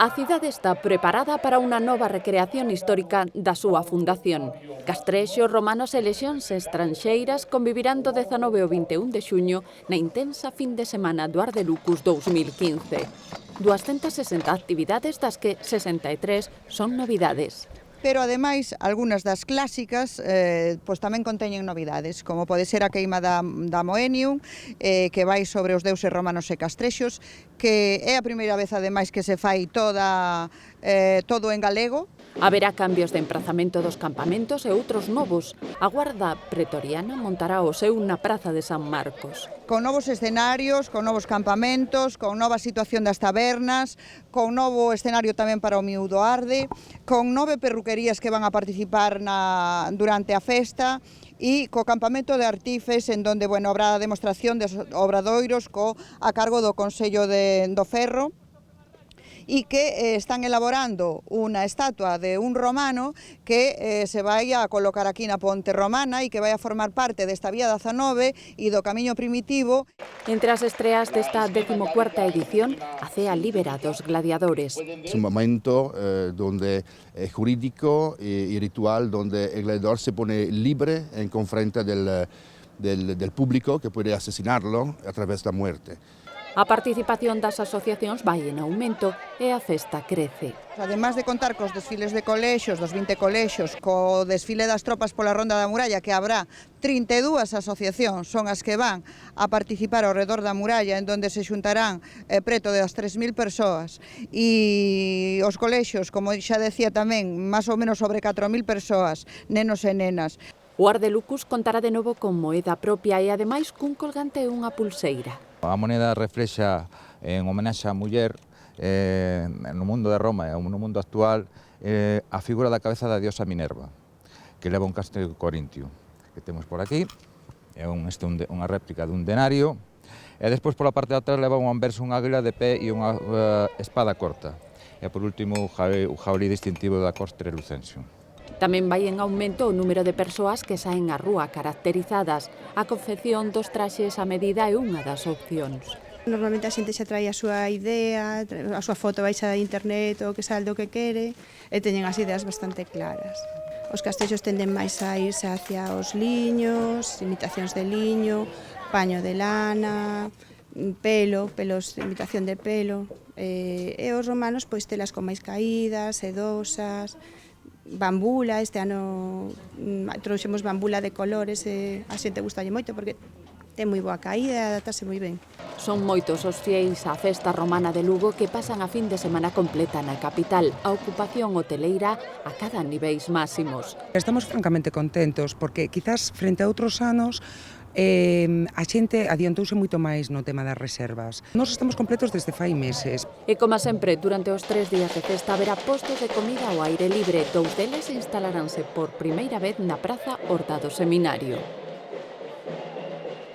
A cidade está preparada para unha nova recreación histórica da súa fundación. Castrexos, romanos e lexións estranxeiras convivirán do 19 ao 21 de xuño na intensa fin de semana do Ardelucus 2015. 260 actividades das que 63 son novidades. Pero, ademais, algunhas das clásicas pois tamén conteñen novidades, como pode ser a queima da Moenium, que vai sobre os deuses romanos e castrexos, que é a primeira vez, ademais, que se fai todo en galego. Haberá cambios de emprazamento dos campamentos e outros novos. A Guarda Pretoriana montará o seu na Praza de San Marcos. Con novos escenarios, con novos campamentos, con nova situación das tabernas, con novo escenario tamén para o Miúdo Arde, con 9 perruquerías que van a participar durante a festa e co campamento de Artifes, en donde habrá demostración de obradoiros a cargo do Consello do Ferro, e que están elaborando unha estatua de un romano que se vai a colocar aquí na Ponte Romana e que vai a formar parte desta Vía 19 e do Camiño Primitivo. Entre as estreas desta 14ª edición, a Cea Libera dos Gladiadores. Es un momento donde es jurídico y ritual, donde el gladiador se pone libre en confronto del público que puede asesinarlo a través de la muerte. A participación das asociacións vai en aumento e a festa crece. Además de contar cos desfiles de colexios, dos 20 colexios, co desfile das tropas pola Ronda da Muralla, que habrá 32 asociacións, son as que van a participar ao redor da muralla, en donde se xuntarán preto de as 3.000 persoas, e os colexios, como xa decía tamén, máis ou menos sobre 4.000 persoas, nenos e nenas. O Ardelucus contará de novo con moeda propia e, ademais, cun colgante e unha pulseira. A moneda reflexa en homenaxe á muller no mundo de Roma e no mundo actual a figura da cabeza da diosa Minerva, que leva un castelo corintio que temos por aquí, é unha réplica dun denario, e despois pola parte de atrás leva un anverso, unha águila de pé e unha espada corta, e por último o jabalí distintivo da corte lucencio. Tamén vai en aumento o número de persoas que saen á rúa caracterizadas. A confección dos traxes a medida é unha das opcións. Normalmente a xente xa trae a súa idea, a súa foto vai xa a internet ou que salde o que quere, e teñen as ideas bastante claras. Os castrexos tenden máis a irse hacia os liños, imitacións de liño, paño de lana, imitación de pelo, e os romanos pois telas con máis caídas, sedosas, bambula. Este ano trouxemos bambula de colores e a xente gustalle moito porque ten moi boa caída e adaptase moi ben. Son moitos os fieis á festa romana de Lugo que pasan a fin de semana completa na capital. A ocupación hoteleira acada niveis máximos. Estamos francamente contentos porque quizás frente a outros anos a xente adiantouse moito máis no tema das reservas. Nós estamos completos desde fai meses. E como sempre, durante os 3 días de festa haberá postos de comida ao aire libre. 2 deles instalaránse por primeira vez na Praza Horta do Seminario.